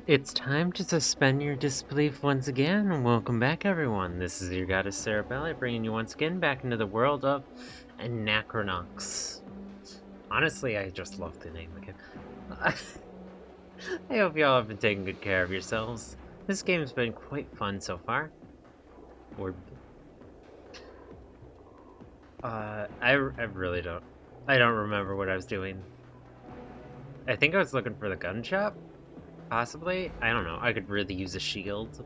It's time to suspend your disbelief once again, and welcome back, everyone. This is your goddess Sarabella, bringing you once again back into the world of Anachronox. Honestly, I just love the name again. I hope y'all have been taking good care of yourselves. This game's been quite fun so far. I really don't. I don't remember what I was doing. I think I was looking for the gun shop. Possibly? I don't know. I could really use a shield.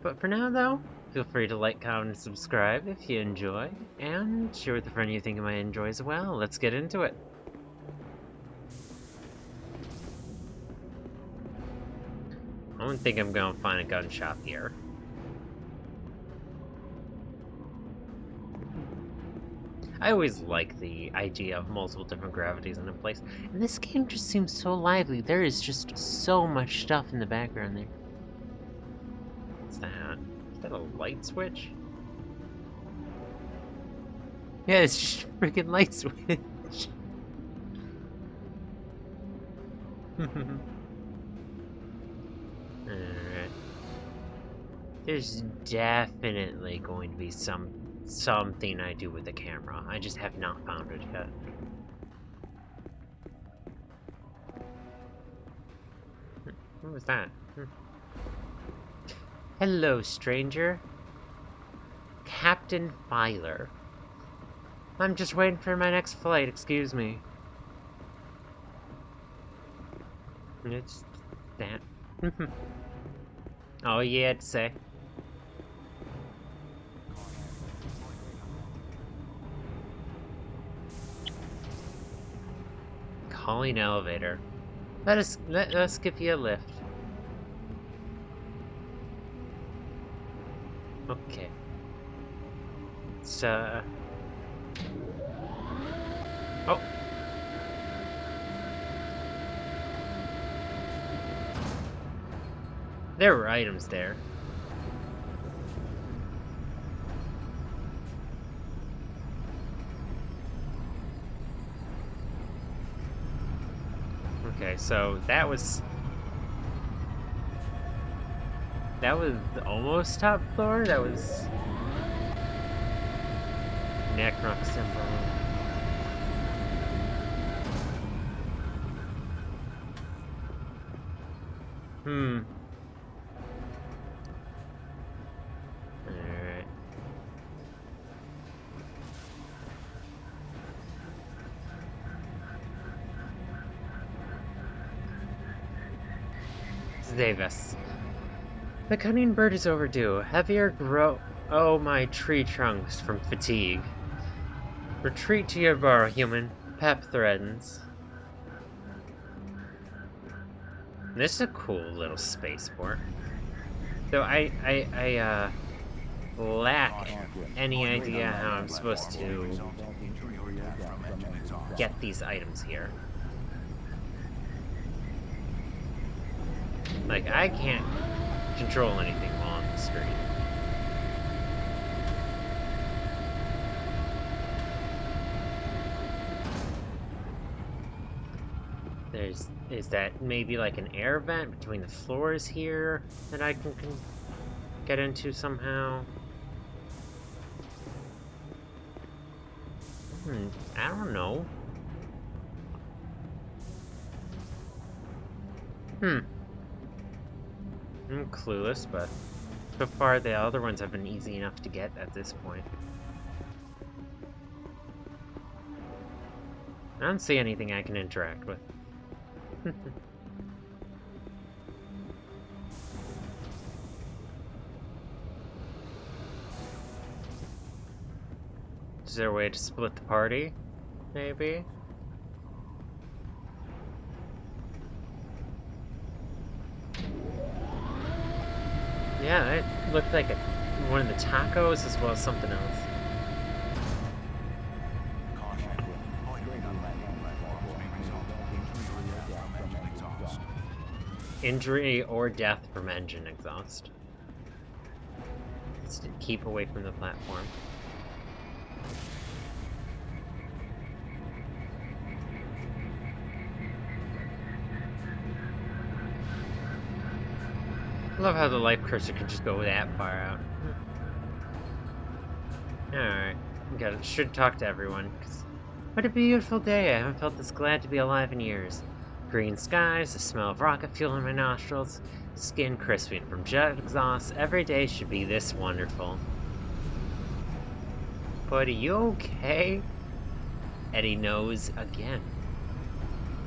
But for now, though, feel free to like, comment, and subscribe if you enjoy, and share with a friend you think might enjoy as well. Let's get into it. I don't think I'm gonna find a gun shop here. I always like the idea of multiple different gravities in a place, and this game just seems so lively. There is just so much stuff in the background there. What's that? Is that a light switch? Yeah, it's just a freaking light switch. Alright. There's definitely going to be something I do with the camera. I just have not found it yet. What was that? Hello, stranger. Captain Filer. I'm just waiting for my next flight, excuse me. It's that. Oh, you had to say. Calling elevator. Let us give you a lift. Okay. So. Oh. There were items there. Okay, so that was almost top floor. That was Anachronox symbol. Alright. Davis. The cunning bird is overdue. Heavier grow. Oh, my tree trunks from fatigue. Retreat to your burrow, human. Pep threatens. This is a cool little spaceport. Though I lack any idea how I'm supposed to get these items here. Like, I can't control anything while on the screen. Is that maybe like an air vent between the floors here that I can get into somehow? I don't know. I'm clueless, but so far the other ones have been easy enough to get at this point. I don't see anything I can interact with. Is there a way to split the party? Maybe? Yeah, it looked like one of the tacos as well as something else. Injury or death from engine exhaust. Let's keep away from the platform. I love how the life cursor can just go that far out. Alright, should talk to everyone. What a beautiful day. I haven't felt this glad to be alive in years. Green skies, the smell of rocket fuel in my nostrils, skin crisping from jet exhaust. Every day should be this wonderful. But are you okay? Eddie knows again.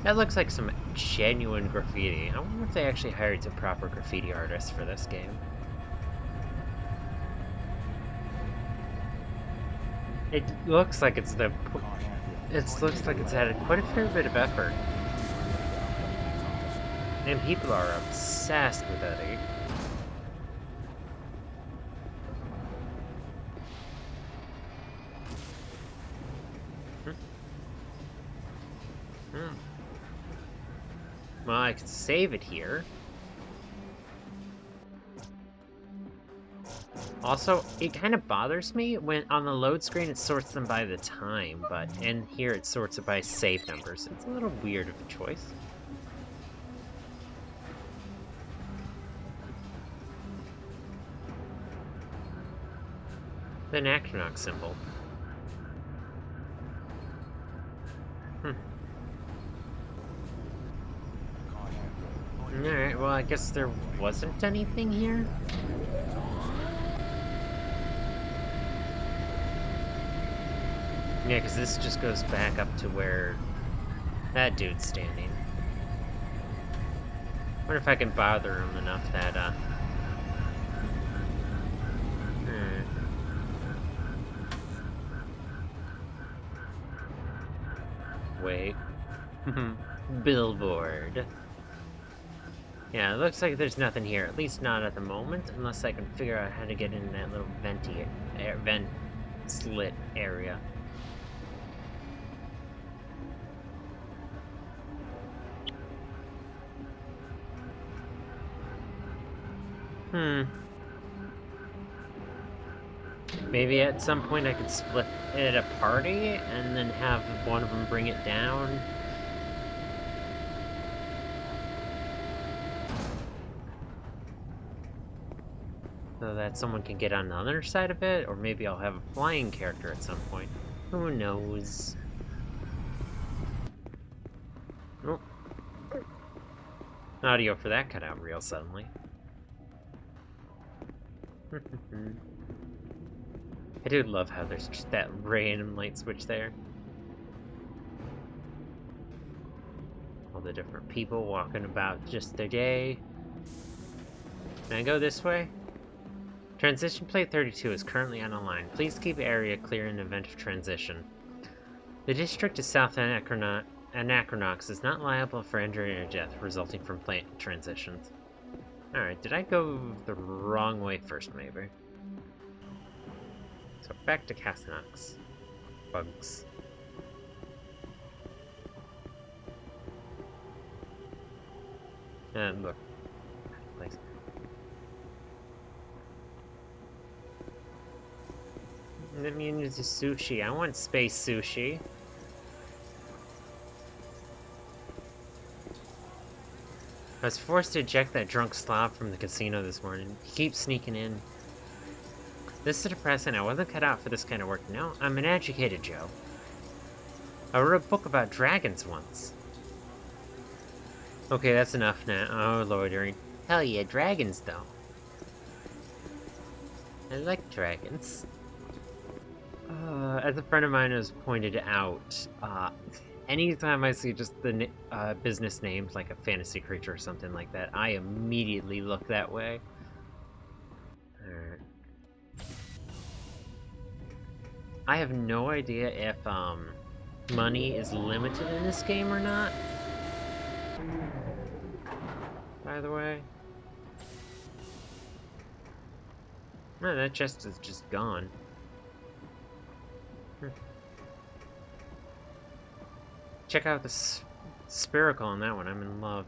That looks like some genuine graffiti. I wonder if they actually hired some proper graffiti artists for this game. It looks like it's the... It looks like it's added quite a fair bit of effort. And people are obsessed with Eddie. Well, I can save it here. Also, it kind of bothers me when on the load screen it sorts them by the time, but in here it sorts it by save numbers. It's a little weird of a choice. The Anachronox symbol. Alright, well I guess there wasn't anything here? Yeah, because this just goes back up to where that dude's standing. Wonder if I can bother him enough that, Wait. Billboard. Yeah, it looks like there's nothing here, at least not at the moment, unless I can figure out how to get in that little vent slit area. Maybe at some point I could split it at a party and then have one of them bring it down. So that someone can get on the other side of it, or maybe I'll have a flying character at some point. Who knows? Oh. Audio for that cut out real suddenly. I do love how there's just that random light switch there. All the different people walking about just their day. Can I go this way? Transition plate 32 is currently on a line. Please keep area clear in the event of transition. The district of South Anachronox is not liable for injury or death resulting from plate transitions. Alright, did I go the wrong way first, maybe? So back to Anachronox. Bugs. And look. Place. I'm into sushi. I want space sushi. I was forced to eject that drunk slob from the casino this morning. He keeps sneaking in. This is depressing. I wasn't cut out for this kind of work. No, I'm an educated Joe. I wrote a book about dragons once. Okay, that's enough now. Oh, loitering. Hell yeah, dragons though. I like dragons. As a friend of mine has pointed out, anytime I see just the business names like a fantasy creature or something like that, I immediately look that way. Alright. I have no idea if money is limited in this game or not. By the way. No, that chest is just gone. Check out the spherical on that one. I'm in love.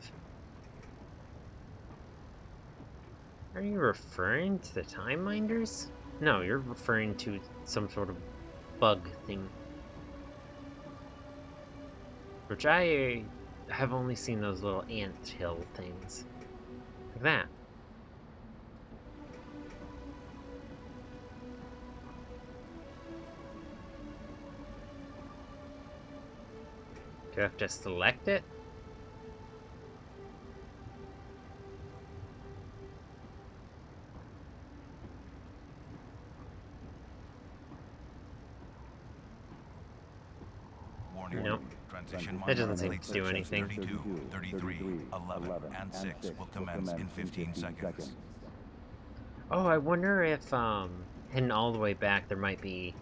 Are you referring to the Time Minders? No, you're referring to some sort of bug thing. Which I have only seen those little ant hill things. Like that. Do I have to select it? Nope. That doesn't seem to do anything. 32, 33, 11, and 6 will commence in 15 seconds. Oh, I wonder if, heading all the way back, there might be...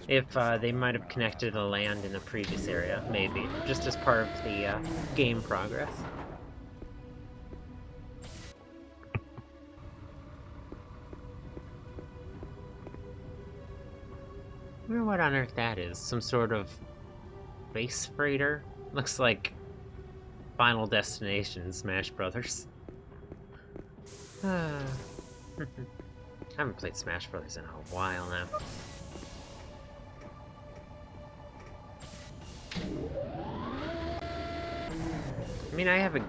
If, they might have connected a land in the previous area, maybe. Just as part of the, game progress. I wonder what on earth that is. Some sort of space freighter? Looks like Final Destination Smash Brothers. I haven't played Smash Brothers in a while now. I mean, I have a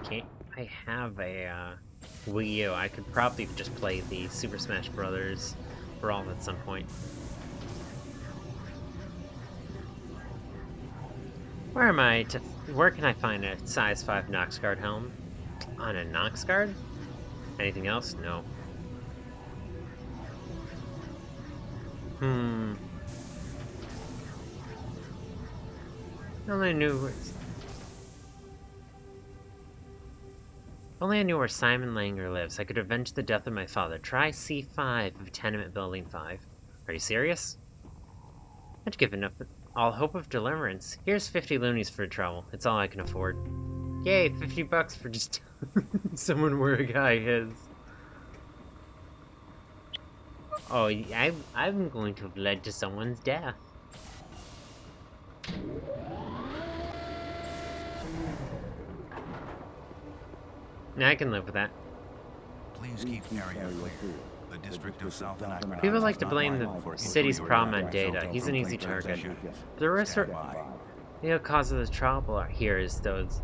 Wii U. I could probably just play the Super Smash Brothers Brawl at some point. Where am I where can I find a size 5 Nox Guard helm? On a Nox Guard? Anything else? No. Only I knew where Simon Langer lives, I could avenge the death of my father. Try C5 of Tenement Building 5. Are you serious? I'd given up all hope of deliverance. Here's 50 loonies for trouble. It's all I can afford. Yay, 50 bucks for just someone where a guy is. Oh, I'm going to have led to someone's death. Now I can live with that. Please keep area clear. The district of South Anachronox. People like to blame the city's problem on Data. He's an easy target. The real cause of the trouble here is those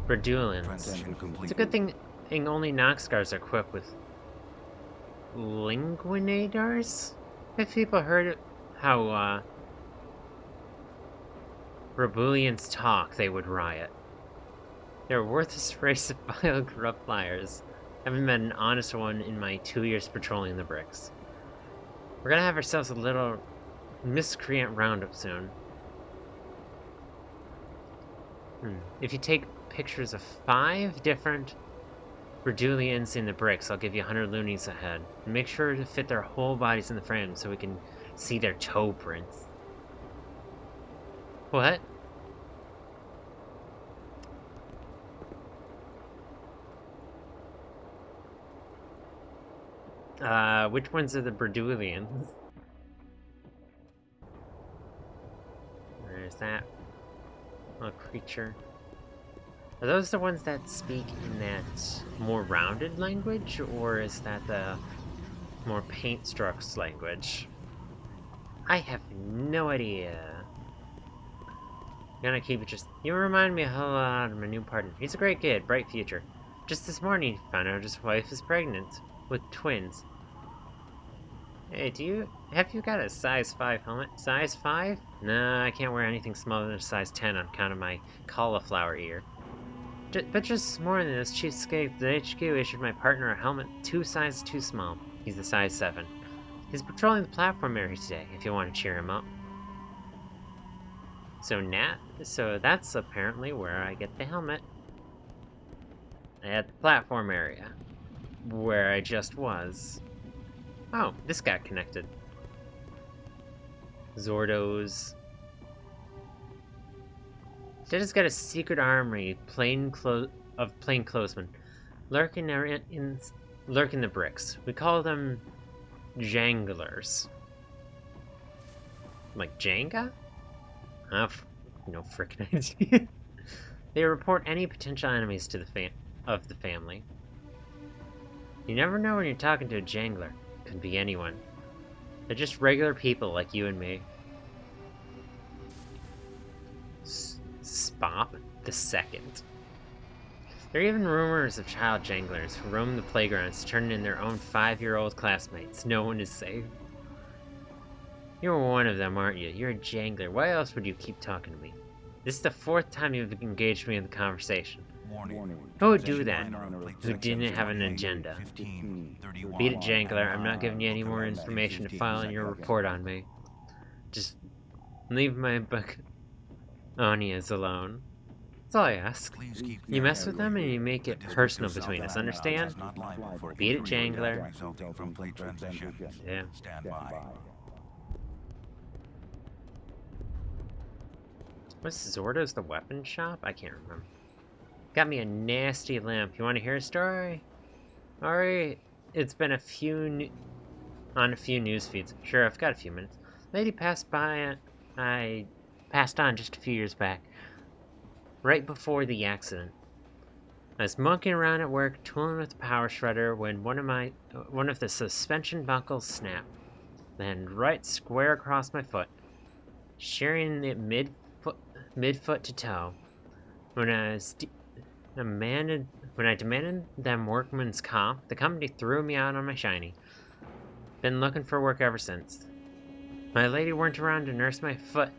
Bredulans. It's a good thing only Noxgars are equipped with linguinators? If people heard how Rebulians talk, they would riot. They're a worthless race of vile, corrupt liars. I haven't met an honest one in my 2 years patrolling the bricks. We're gonna have ourselves a little miscreant roundup soon. If you take pictures of 5 different Redulians in the bricks, I'll give you 100 loonies ahead. And make sure to fit their whole bodies in the frame so we can see their toe prints. What? Which ones are the Bredulians? Where is that little creature? Are those the ones that speak in that more rounded language, or is that the more paint strokes language? I have no idea. I'm gonna keep it just... You remind me a whole lot of my new partner. He's a great kid, bright future. Just this morning, he found out his wife is pregnant with twins. Hey, have you got a size 5 helmet? Size 5? Nah, I can't wear anything smaller than a size 10 on account of my cauliflower ear. But just this morning, this cheapskate, the HQ issued my partner a helmet 2 sizes too small. He's a size 7. He's patrolling the platform area today, if you want to cheer him up. So that's apparently where I get the helmet. At the platform area. Where I just was. Oh, this got connected. Zordos. Data's got a secret armory of plainclothesmen lurking the bricks. We call them janglers. Like Jenga? No frickin' idea. They report any potential enemies to the family. You never know when you're talking to a jangler. Could be anyone. They're just regular people like you and me. Spop the Second. There are even rumors of child janglers who roam the playgrounds, turning in their own 5-year-old classmates. No one is safe. You're one of them, aren't you? You're a jangler. Why else would you keep talking to me? This is the 4th time you've engaged me in the conversation. Warning. Who would do that? Transition liner of plate Who section didn't have an 28, agenda? 15, 31. Beat it, jangler. I'm not giving you any Will more commence in information to 15 file in your seconds. report on me. Just leave my Onias alone. That's all I ask. Please keep You mess with them and you make the it distance personal yourself between us, and understand? is not liable for Beat it, injury or death jangler. resulting from plate transition. Yeah. Stand by. Was Zordo's the weapon shop? I can't remember. Got me a nasty lamp. You want to hear a story? Alright. It's been on a few news feeds. Sure, I've got a few minutes. Lady passed by. I passed on just a few years back. Right before the accident. I was monkeying around at work, tooling with the power shredder, when one of the suspension buckles snapped. Then right square across my foot, shearing it mid-foot to toe. When I demanded them workman's comp, the company threw me out on my shiny. Been looking for work ever since. My lady weren't around to nurse my foot,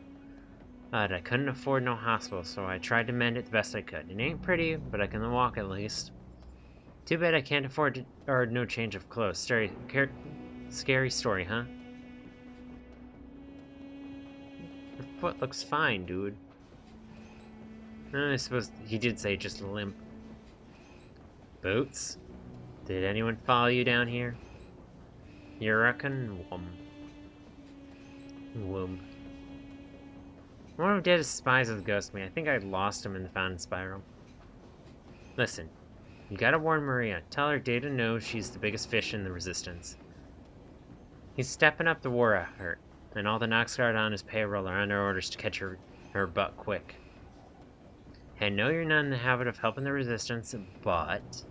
but I couldn't afford no hospital, so I tried to mend it the best I could. It ain't pretty, but I can walk at least. Too bad I can't afford no change of clothes. Scary story, huh? Your foot looks fine, dude. I suppose he did say just limp. Boots? Did anyone follow you down here? You reckon? Whoom. One of Dead's spies has ghosted me. I think I lost him in the Fountain Spiral. Listen, you gotta warn Maria. Tell her Data knows she's the biggest fish in the Resistance. He's stepping up the war effort, and all the Noxguard on his payroll are under orders to catch her butt quick. I know you're not in the habit of helping the Resistance, but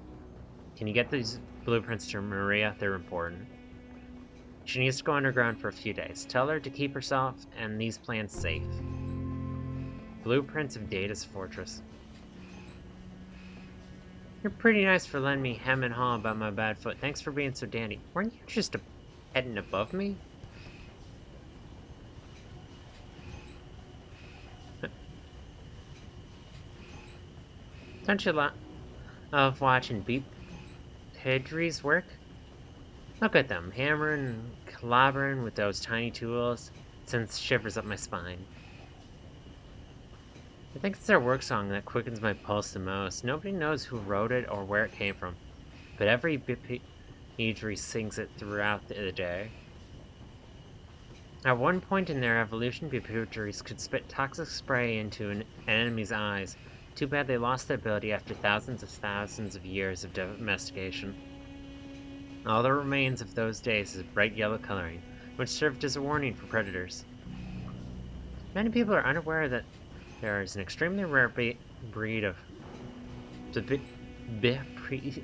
can you get these blueprints to Maria? They're important. She needs to go underground for a few days. Tell her to keep herself and these plans safe. Blueprints of Data's fortress. You're pretty nice for letting me hem and haw about my bad foot. Thanks for being so dandy. Weren't you just heading above me? Don't you love watching Beep Pedri's work? Look at them, hammering and clobbering with those tiny tools. It sends shivers up my spine. I think it's their work song that quickens my pulse the most. Nobody knows who wrote it or where it came from, but every Pedri sings it throughout the day. At one point in their evolution, Pedris could spit toxic spray into an enemy's eyes. Too bad they lost the ability after thousands of years of domestication. All that remains of those days is bright yellow coloring, which served as a warning for predators. Many people are unaware that there is an extremely rare breed of Bipedri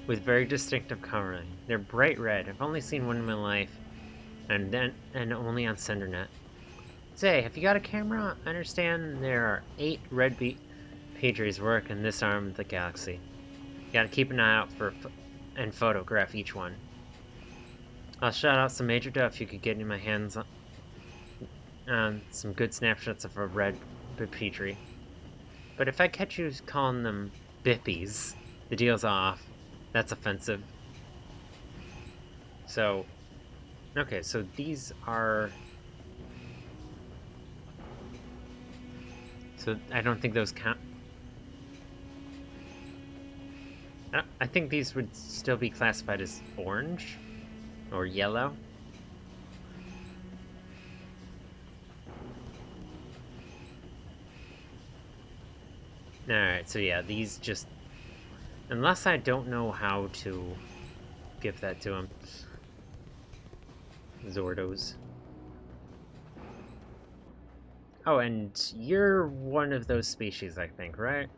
with very distinctive coloring. They're bright red. I've only seen one in my life, and only on CinderNet. Say, have you got a camera? I understand there are 8 red Pedris work in this arm of the galaxy. You gotta keep an eye out for and photograph each one. I'll shout out some major dough if you could get in my hands on some good snapshots of a red Bipedri. But if I catch you calling them Bippies, the deal's off. That's offensive. So, okay, so these are... So I don't think those count. I think these would still be classified as orange or yellow. Alright, so yeah, these just... Unless I don't know how to give that to him. Zordos. Oh, and you're one of those species, I think, right?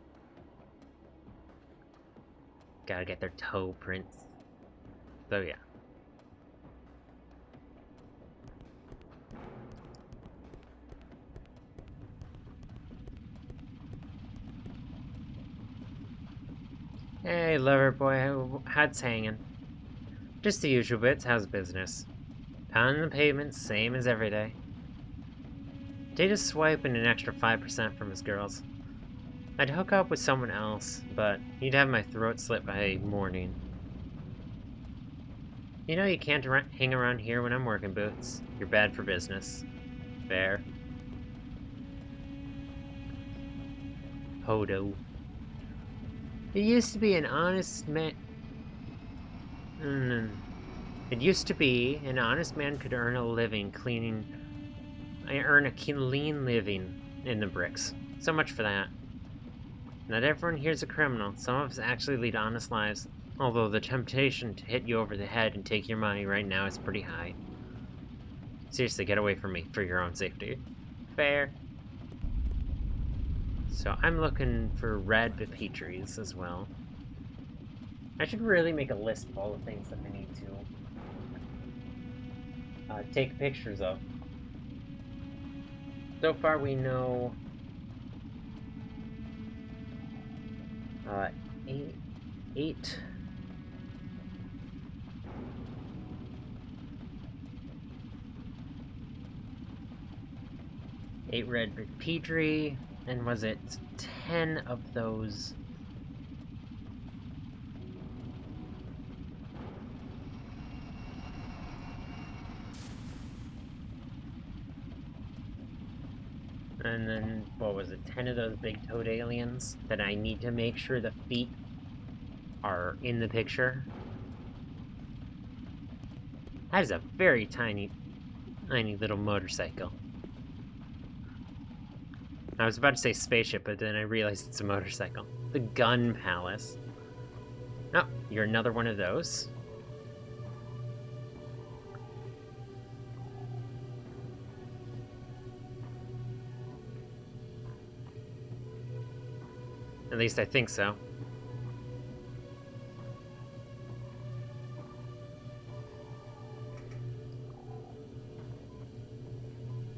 Gotta get their toe prints. So yeah. Hey, lover boy, how's hanging? Just the usual bits, how's business? Pound the pavement, same as every day. Data swipe and an extra 5% from his girls. I'd hook up with someone else, but he'd have my throat slit by morning. You know you can't hang around here when I'm working, Boots. You're bad for business. Fair. Hodo. It used to be an honest man... It used to be an honest man could earn a living cleaning... earn a clean living in the bricks. So much for that. Not everyone here's a criminal. Some of us actually lead honest lives. Although the temptation to hit you over the head and take your money right now is pretty high. Seriously, get away from me for your own safety. Fair. So I'm looking for red Petries as well. I should really make a list of all the things that I need to take pictures of. So far we know 8 red Petrie, and was it 10 of those? And then, what was it, 10 of those big toad aliens that I need to make sure the feet are in the picture? That is a very tiny little motorcycle. I was about to say spaceship, but then I realized it's a motorcycle. The Gun Palace. Oh, you're another one of those. At least I think so.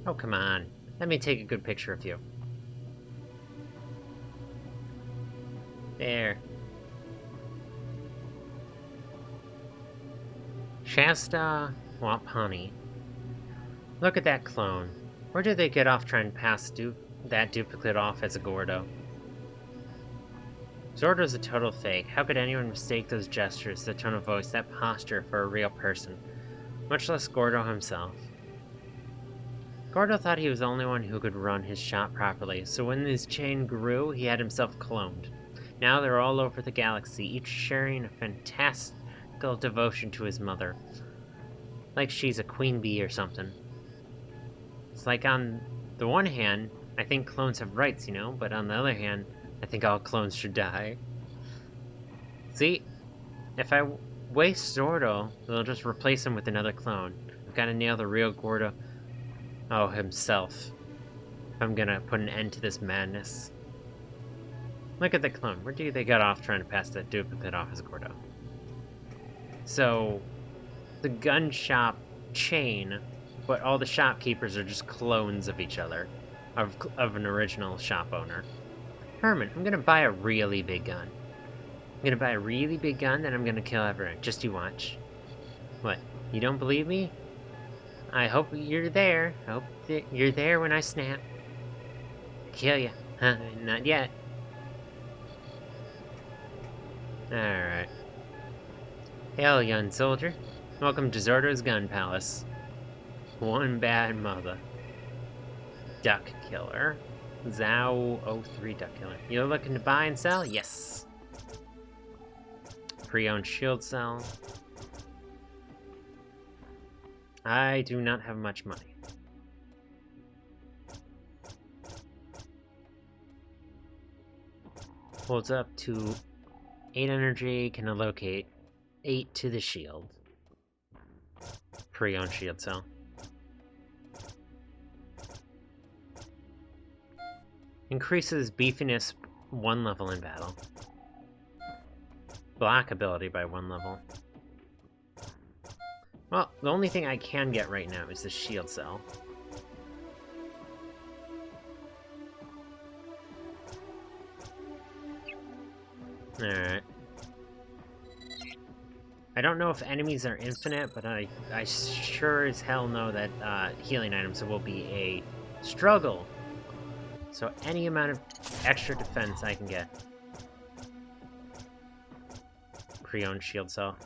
Oh, come on. Let me take a good picture of you. There. Shasta Wampani. Look at that clone. Where did they get off trying to pass that duplicate off as a Gordo? Zordo's a total fake. How could anyone mistake those gestures, the tone of voice, that posture for a real person? Much less Gordo himself. Gordo thought he was the only one who could run his shop properly, so when his chain grew, he had himself cloned. Now they're all over the galaxy, each sharing a fantastical devotion to his mother. Like she's a queen bee or something. It's like on the one hand, I think clones have rights, you know, but on the other hand, I think all clones should die. See? If I waste Zordo, they'll just replace him with another clone. I've got to nail the real Gordo. Oh, himself. I'm gonna put an end to this madness. Look at the clone. Where do they get off trying to pass that duplicate off as Gordo? So, the gun shop chain, but all the shopkeepers are just clones of each other, of an original shop owner. Herman, I'm gonna buy a really big gun. I'm gonna buy a really big gun, then I'm gonna kill everyone. Just you watch. What? You don't believe me? I hope you're there. I hope that you're there when I snap. Kill ya. Huh? Not yet. Alright. Hail, young soldier. Welcome to Zordo's Gun Palace. One bad mother. Duck killer. Zhao 03 duck killer. You're looking to buy and sell? Yes. Pre-owned shield cell. I do not have much money. Holds up to 8 energy, can allocate 8 to the shield. Pre-owned shield cell. Increases beefiness 1 level in battle. Block ability by 1 level. Well, the only thing I can get right now is the shield cell. Alright. I don't know if enemies are infinite, but I sure as hell know that healing items will be a struggle. So any amount of extra defense I can get. Pre-owned shield cell.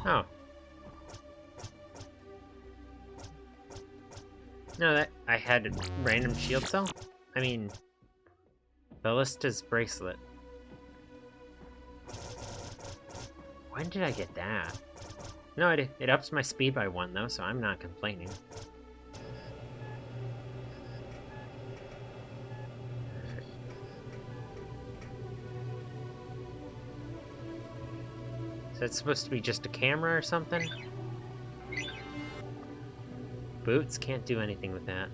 Oh. No, that I had a random shield cell? I mean, Ballista's bracelet. When did I get that? No, it ups my speed by 1 though, so I'm not complaining. So it's supposed to be just a camera or something? Boots can't do anything with that.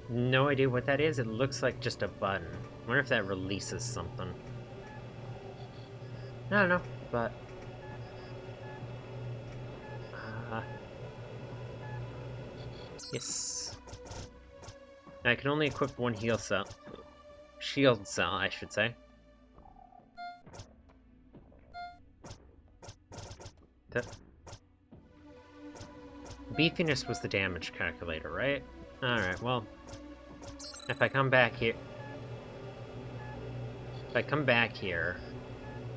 No idea what that is. It looks like just a button. I wonder if that releases something. I don't know, but... yes. I can only equip 1 heal cell. Shield cell, I should say. The beefiness was the damage calculator, right? Alright, well... if I come back here...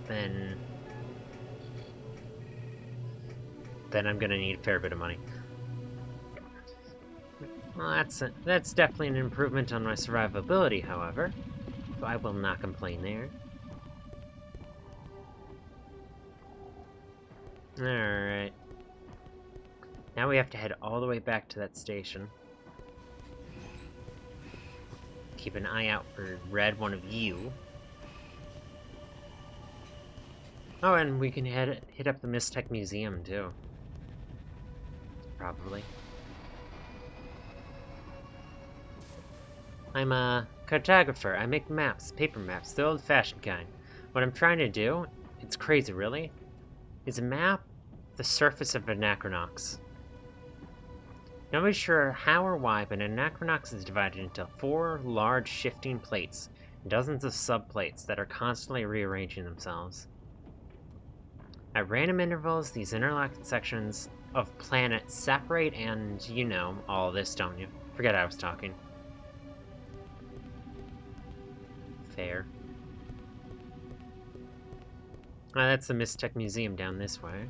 then I'm gonna need a fair bit of money. Well, that's definitely an improvement on my survivability, however. So I will not complain there. Alright. Now we have to head all the way back to that station. Keep an eye out for Red, one of you. Oh, and we can hit up the Mistech Museum, too. Probably. I'm a cartographer. I make maps, paper maps, the old-fashioned kind. What I'm trying to do, it's crazy really, is map the surface of Anachronox. Nobody's sure how or why, but Anachronox is divided into 4 large shifting plates, and dozens of subplates that are constantly rearranging themselves. At random intervals, these interlocked sections of planets separate and, you know, all this, don't you? Forget I was talking. Fair. That's the Mistech Museum down this way.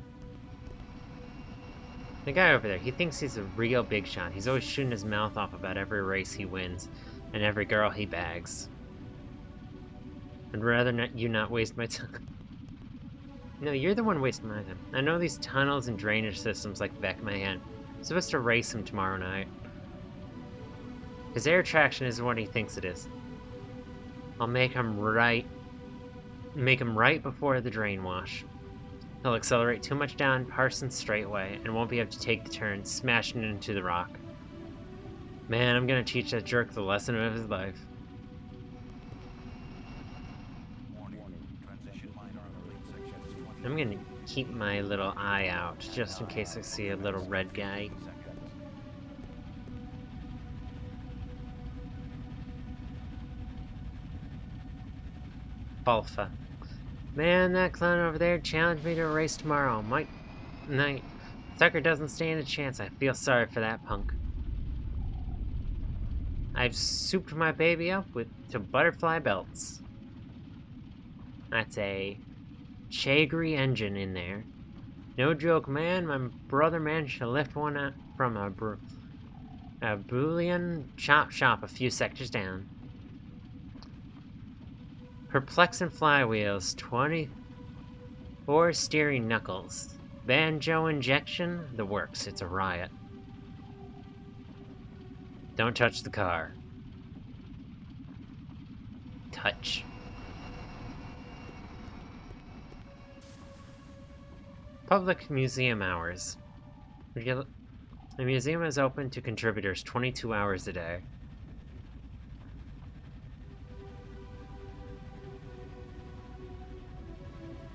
The guy over there, he thinks he's a real big shot. He's always shooting his mouth off about every race he wins and every girl he bags. I'd rather you not waste my time. No, you're the one wasting my time. I know these tunnels and drainage systems like the back of my hand. I'm supposed to race him tomorrow night. His air traction isn't what he thinks it is. I'll make him right before the drain wash. He'll accelerate too much down Parsons straightway and won't be able to take the turn, smashing into the rock. Man, I'm gonna teach that jerk the lesson of his life. I'm gonna keep my little eye out, just in case I see a little red guy. Alpha. Man, that clown over there challenged me to a race tomorrow. Night. Sucker doesn't stand a chance. I feel sorry for that punk. I've souped my baby up to butterfly belts. That's a Chagri engine in there. No joke, man. My brother managed to lift one out from a Boolean chop shop a few sectors down. Perplexing flywheels, 24 steering knuckles, banjo injection, the works. It's a riot. Don't touch the car. Touch. Public museum hours. The museum is open to contributors 22 hours a day.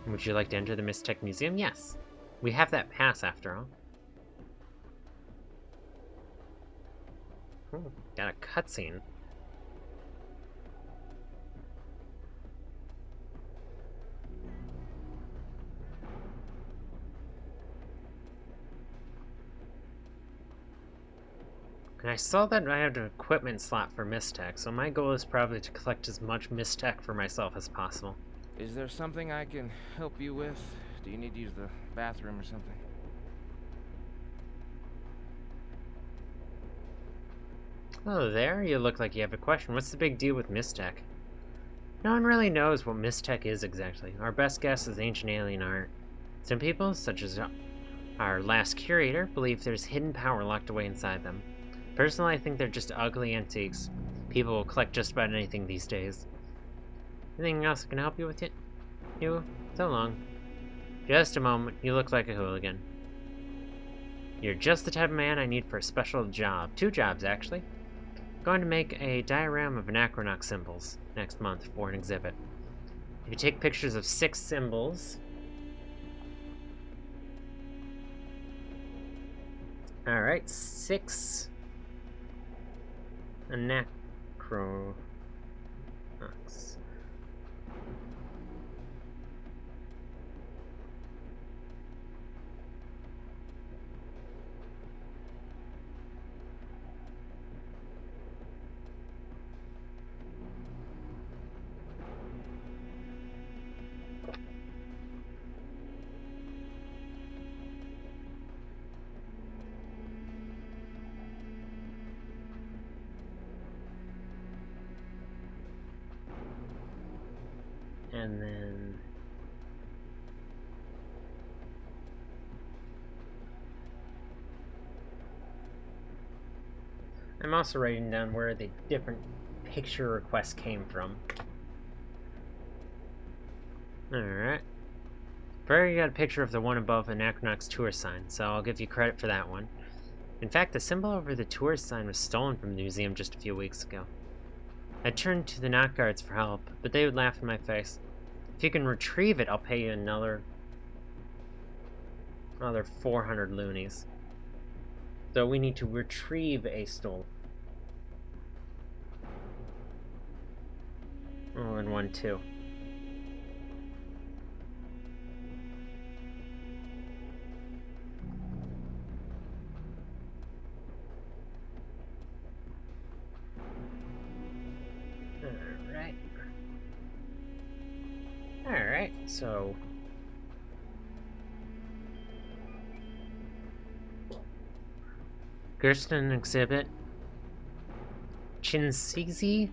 Would you like to enter the Mistech Museum? Yes. We have that pass after all. Ooh, got a cutscene. And I saw that I had an equipment slot for Mistech, so my goal is probably to collect as much Mistech for myself as possible. Is there something I can help you with? Do you need to use the bathroom or something? Oh, there? You look like you have a question. What's the big deal with Mistech? No one really knows what Mistech is exactly. Our best guess is ancient alien art. Some people, such as our last curator, believe there's hidden power locked away inside them. Personally, I think they're just ugly antiques. People will collect just about anything these days. Anything else I can help you with it? You? So long. Just a moment. You look like a hooligan. You're just the type of man I need for a special job. 2 jobs, actually. Going to make a diagram of Anachronox symbols next month for an exhibit. If you take pictures of 6 symbols... Alright, 6 Anachronox. And then... I'm also writing down where the different picture requests came from. Alright. Barry got a picture of the one above Anachronox tour sign, so I'll give you credit for that one. In fact, the symbol over the tour sign was stolen from the museum just a few weeks ago. I turned to the Knot Guards for help, but they would laugh in my face. If you can retrieve it, I'll pay you another 400 loonies. So we need to retrieve a stolen. Oh, and one too. Alright, so... Gersten exhibit. Chinsizi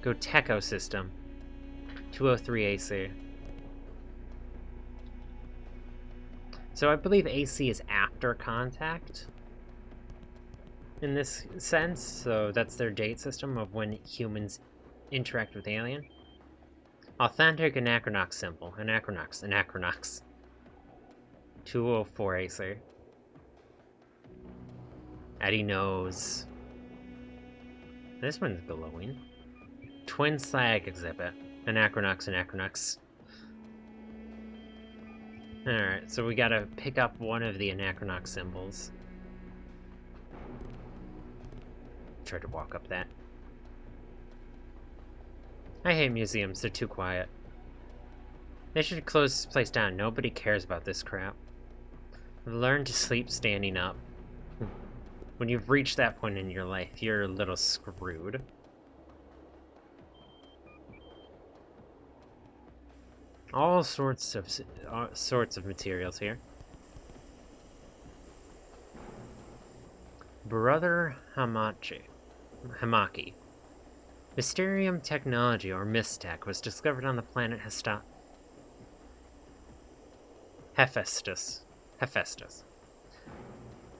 Goteco system. 203 AC. So I believe AC is after contact. In this sense, so that's their date system of when humans interact with alien. Authentic Anachronox symbol. Anachronox. 204 AC. Eddie knows. This one's glowing. Twin slag exhibit. Anachronox. Alright, so we gotta pick up one of the Anachronox symbols. Tried to walk up that. I hate museums, they're too quiet. They should close this place down. Nobody cares about this crap. Learn to sleep standing up. When you've reached that point in your life, you're a little screwed. All sorts of materials here. Brother Hamaki. Mysterium technology, or Mystech, was discovered on the planet Hephaestus.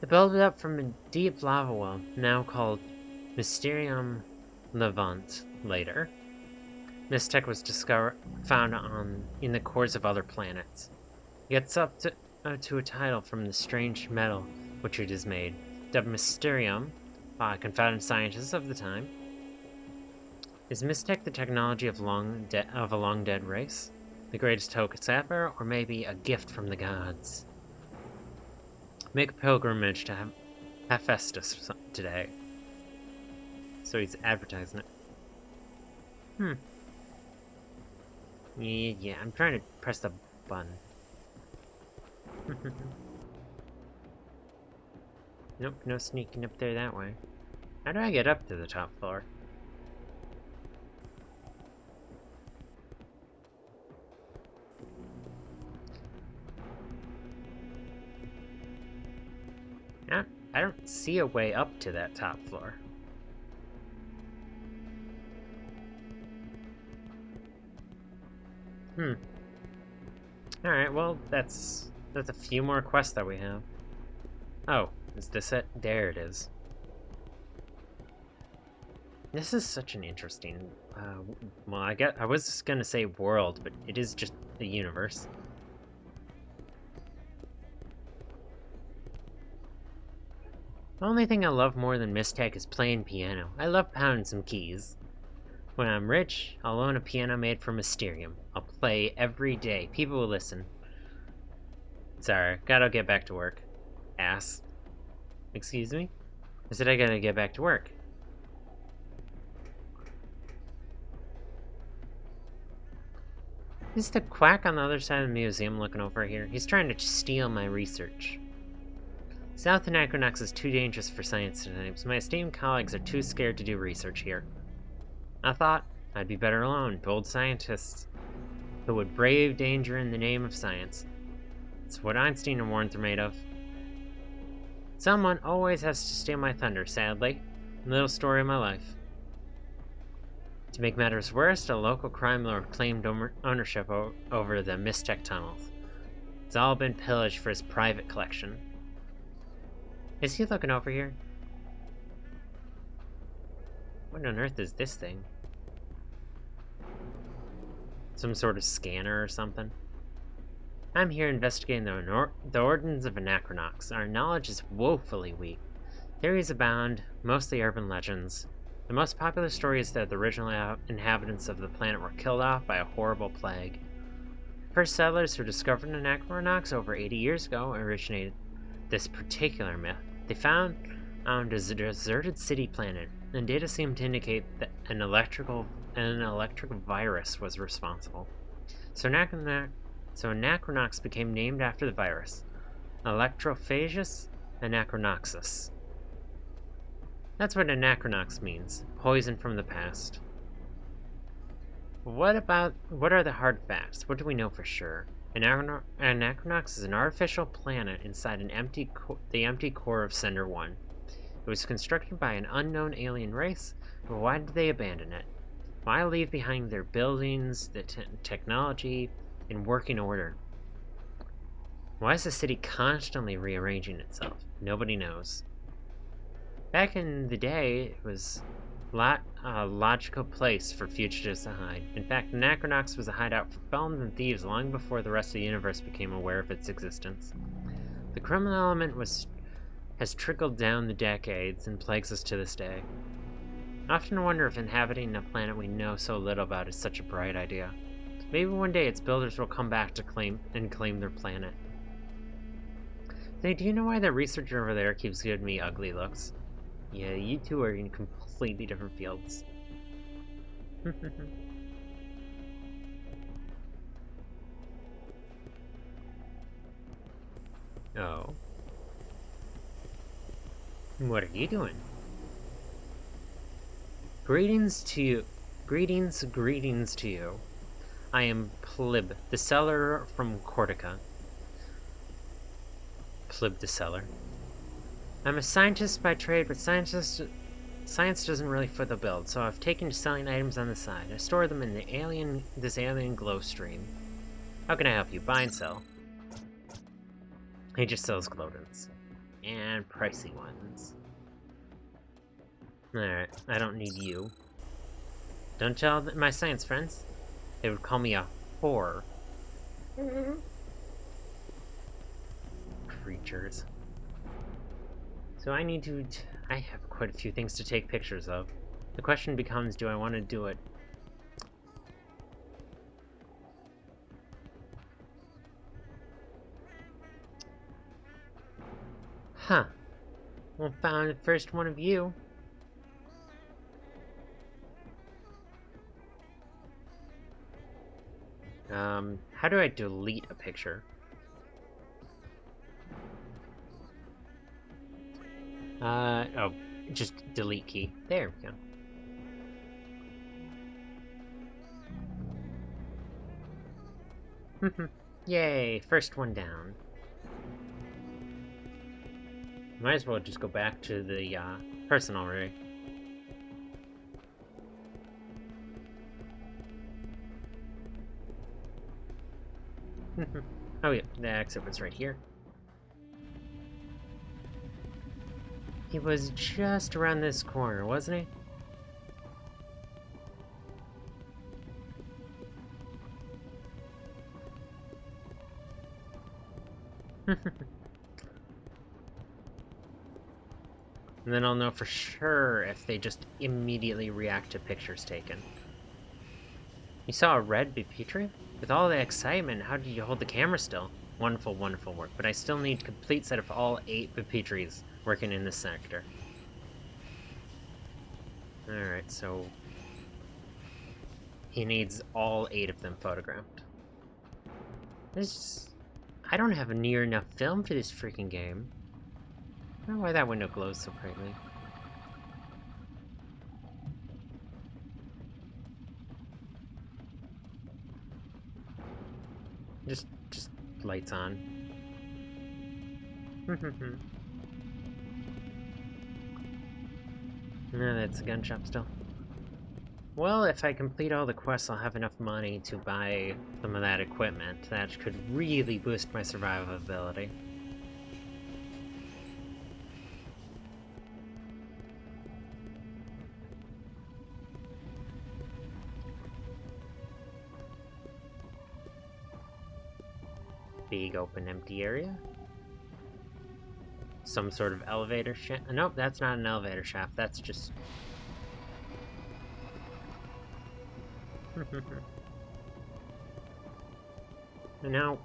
It built up from a deep lava well, now called Mysterium Levant later. Mystech was found in the cores of other planets. It gets up to a title from the strange metal which it is made, dubbed Mysterium by confounded scientists of the time. Is Mystech the technology of a long-dead race? The greatest hoax ever, or maybe a gift from the gods? Make a pilgrimage to Hephaestus today. So he's advertising it. Hmm. Yeah, I'm trying to press the button. Nope, no sneaking up there that way. How do I get up to the top floor? I don't see a way up to that top floor. Alright, well, that's a few more quests that we have. Oh, is this it? There it is. This is such an interesting, well, I was gonna say world, but it is just the universe. The only thing I love more than Mistech is playing piano. I love pounding some keys. When I'm rich, I'll own a piano made from Mysterium. I'll play every day. People will listen. Sorry, gotta get back to work. Ass. Excuse me? I said I gotta get back to work. Is the quack on the other side of the museum looking over here? He's trying to steal my research. South Anachronox is too dangerous for science types. My esteemed colleagues are too scared to do research here. I thought I'd be better alone, bold scientists who would brave danger in the name of science. It's what Einstein and Warren are made of. Someone always has to steal my thunder, sadly. Little story of my life. To make matters worse, a local crime lord claimed ownership over the Mistech tunnels. It's all been pillaged for his private collection. Is he looking over here? What on earth is this thing? Some sort of scanner or something? I'm here investigating the origins of Anachronox. Our knowledge is woefully weak. Theories abound, mostly urban legends. The most popular story is that the original inhabitants of the planet were killed off by a horrible plague. The first settlers who discovered Anachronox over 80 years ago originated this particular myth. They found a deserted city planet, and data seemed to indicate that an electric virus was responsible. So Anachronox became named after the virus, Electrophagus anachronoxus. That's what Anachronox means, poison from the past. What are the hard facts? What do we know for sure? Anachronox is an artificial planet inside the empty core of Sender 1. It was constructed by an unknown alien race, but why did they abandon it? Why leave behind their buildings, the technology, in working order? Why is the city constantly rearranging itself? Nobody knows. Back in the day, it was a logical place for fugitives to hide. In fact, Anachronox was a hideout for felons and thieves long before the rest of the universe became aware of its existence. The criminal element has trickled down the decades and plagues us to this day. I often wonder if inhabiting a planet we know so little about is such a bright idea. Maybe one day its builders will come back to claim their planet. Say, do you know why that researcher over there keeps giving me ugly looks? Yeah, you two are in completely different fields. Oh. What are you doing? Greetings to you. Greetings to you. I am Plib, the seller from Cortica. Plib the seller. I'm a scientist by trade, but science doesn't really fit the bill, so I've taken to selling items on the side. I store them in this alien glow stream. How can I help you? Buy and sell. He just sells glow-dins. And pricey ones. Alright, I don't need you. Don't tell my science friends. They would call me a whore. Creatures. So I have quite a few things to take pictures of. The question becomes, do I want to do it? Huh. Well, found the first one of you. How do I delete a picture? Oh, just delete key. There we go. Yay, first one down. Might as well just go back to the person already. Oh yeah, the exit was right here. He was just around this corner, wasn't he? And then I'll know for sure if they just immediately react to pictures taken. You saw a red Petrie? With all the excitement, how did you hold the camera still? Wonderful, wonderful work, but I still need a complete set of all 8 Petries working in this sector. Alright, so... he needs all 8 of them photographed. I don't have near enough film for this freaking game. I don't know why that window glows so brightly. Just lights on. No, that's a gun shop still. Well, if I complete all the quests, I'll have enough money to buy some of that equipment. That could really boost my survivability. Big open empty area. Some sort of elevator shaft. Nope, that's not an elevator shaft. That's just... And now...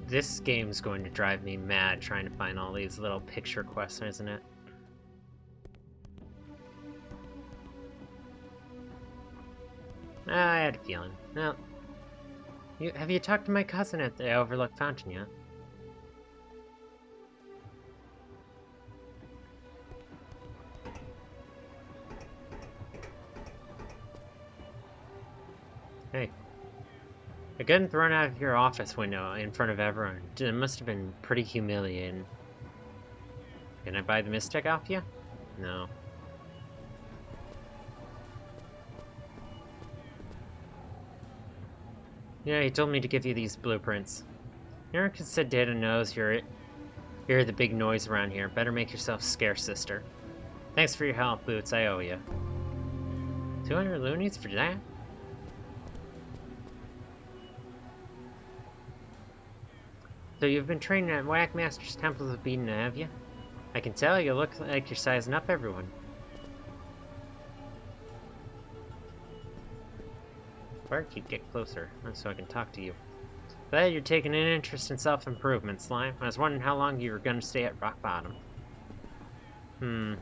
This game's going to drive me mad trying to find all these little picture quests, isn't it? I had a feeling. Well, have you talked to my cousin at the Overlook Fountain yet? Hey. Getting thrown out of your office window in front of everyone. It must have been pretty humiliating. Can I buy the Mystic off you? No. Yeah, he told me to give you these blueprints. Eric said Data knows you're the big noise around here. Better make yourself scarce, sister. Thanks for your help, Boots. I owe you. 200 loonies for that? So you've been training at Whackmaster's Temples of Eden, have you? I can tell you look like you're sizing up everyone. Barkeep, get closer, so I can talk to you. Glad you're taking an interest in self-improvement, Slime. I was wondering how long you were gonna stay at rock bottom. Wasn't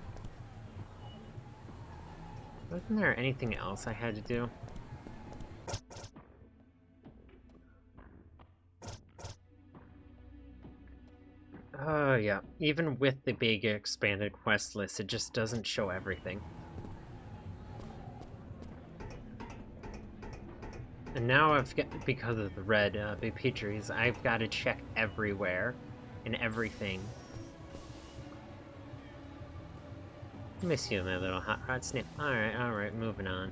there anything else I had to do? Oh yeah, even with the big expanded quest list, it just doesn't show everything. And now I've got, because of the red big Petries, I've got to check everywhere and everything. Miss you, my little hot rod snip. Alright, moving on.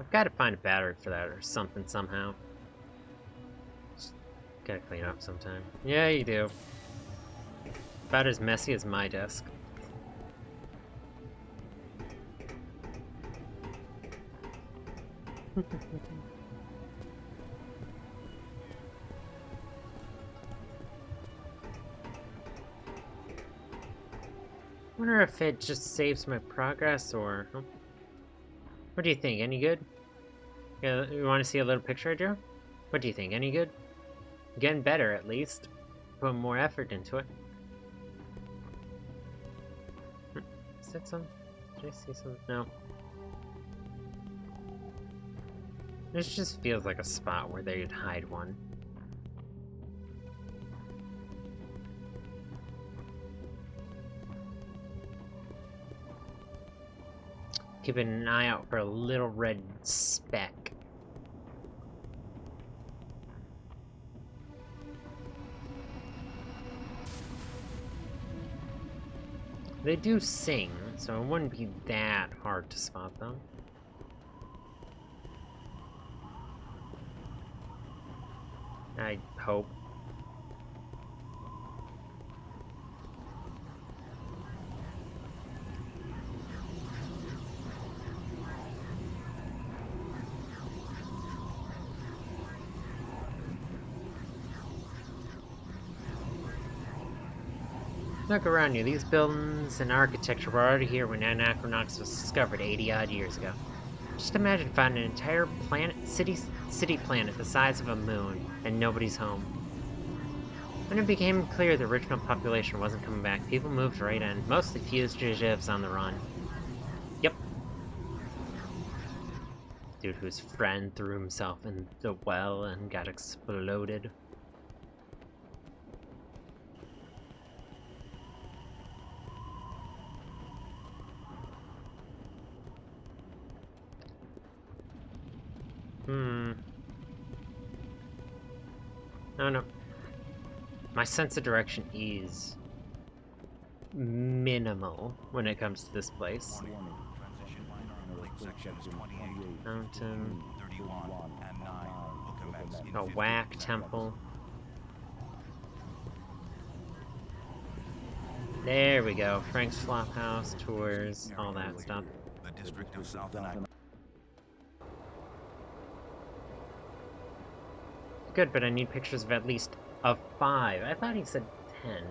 I've got to find a battery for that or something somehow. Gotta clean up sometime. Yeah, you do. About as messy as my desk. Wonder if it just saves my progress or... What do you think? Any good? Yeah, you want to see a little picture I drew? What do you think? Any good? Getting better, at least. Put more effort into it. Is that some? Did I see some? No. This just feels like a spot where they'd hide one. Keeping an eye out for a little red speck. They do sing, so it wouldn't be that hard to spot them. I hope. Look around you. These buildings and architecture were already here when Anachronox was discovered 80-odd years ago. Just imagine finding an entire planet, city planet the size of a moon, and nobody's home. When it became clear the original population wasn't coming back, people moved right in, mostly fugitives on the run. Yep. Dude whose friend threw himself in the well and got exploded. I don't know. My sense of direction is minimal when it comes to this place. Transition minor lake sections 28, Mountain. 31, and 9 will commence in A 15 whack seconds. temple. There we go. Frank's Flophouse, tours, all that stuff. The district of South Anachronox. Good, but I need pictures of at least of 5. I thought he said 10.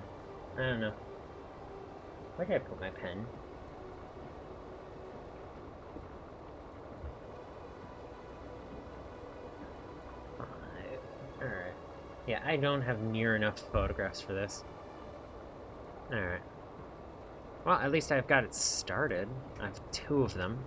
I don't know. Where did I put my pen? Alright. Yeah, I don't have near enough photographs for this. Alright. Well, at least I've got it started. I have 2 of them.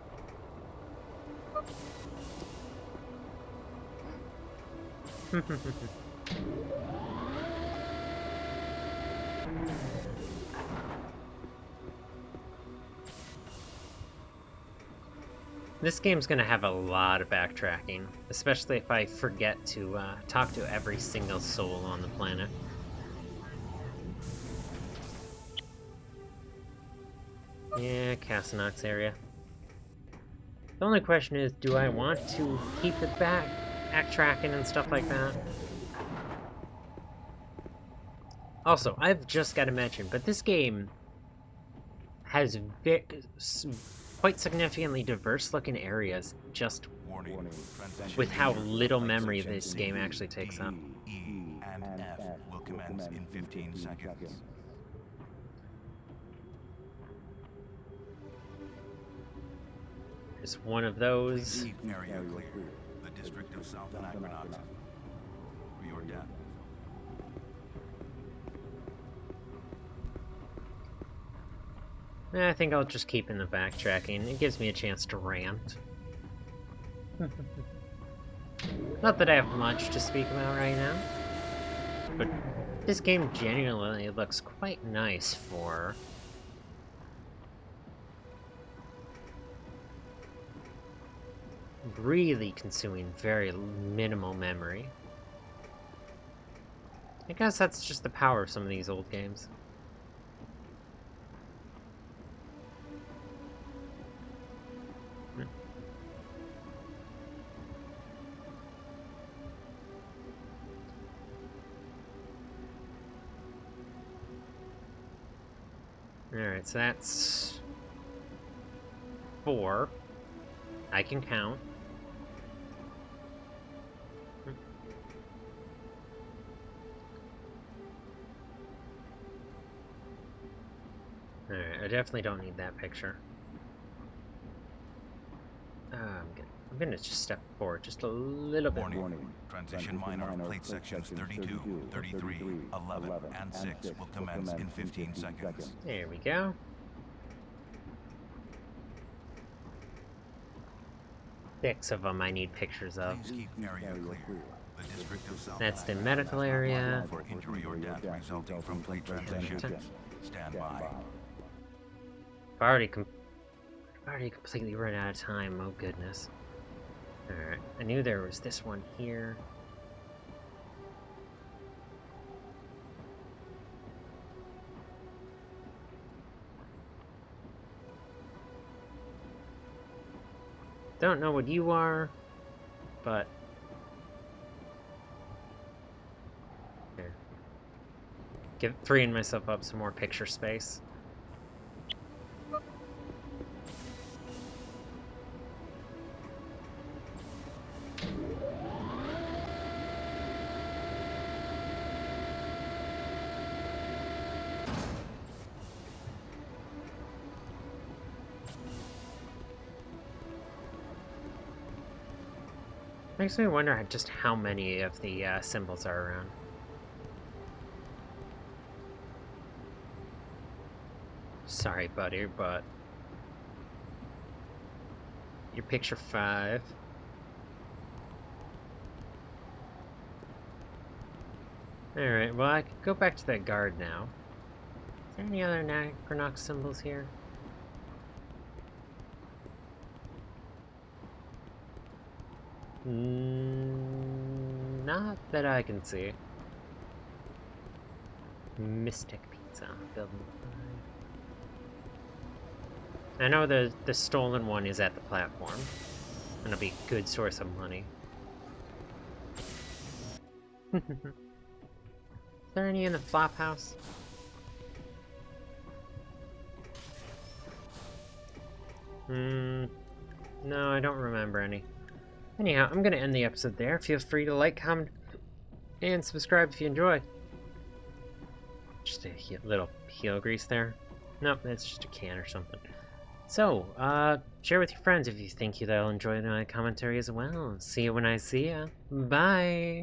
This game's gonna have a lot of backtracking, especially if I forget to talk to every single soul on the planet. Yeah, Casanox area. The only question is, do I want to keep it backtracking and stuff like that? Also, I've just got to mention, but this game has quite significantly diverse-looking areas, just Warning. Transition with how major little lake memory sections this game actually takes up. E, and F will commence in 15 seconds. There's one of those. Keep area clear. The district of South Anachronox. For your death. I think I'll just keep in the backtracking. It gives me a chance to rant. Not that I have much to speak about right now, but this game genuinely looks quite nice for really consuming very minimal memory. I guess that's just the power of some of these old games. Alright, so that's 4. I can count. Alright, I definitely don't need that picture. I'm gonna just step forward just a little bit. Warning. Transition minor of plate sections 32, 33, 11, and 6 will commence in 15 seconds. There we go. Six of them I need pictures of. Please keep area clear. The district of South That's the Africa medical has not area. liable for injury or death resulting from plate transition. Stand by. I've already completely run out of time. Oh goodness. Alright, I knew there was this one here. Don't know what you are, but... Here. Freeing myself up some more picture space. Makes me wonder just how many of the symbols are around. Sorry, buddy, but you're picture 5. Alright, well I could go back to that guard now. Is there any other Anachronox symbols here? Not that I can see. Mystic Pizza, building 5. I know the stolen one is at the platform. And it'll be a good source of money. Is there any in the flop house? No, I don't remember any. Anyhow, I'm gonna end the episode there. Feel free to like, comment, and subscribe if you enjoy. Just a little heel grease there. Nope, that's just a can or something. So, share with your friends if you think they'll enjoy my commentary as well. See you when I see ya. Bye!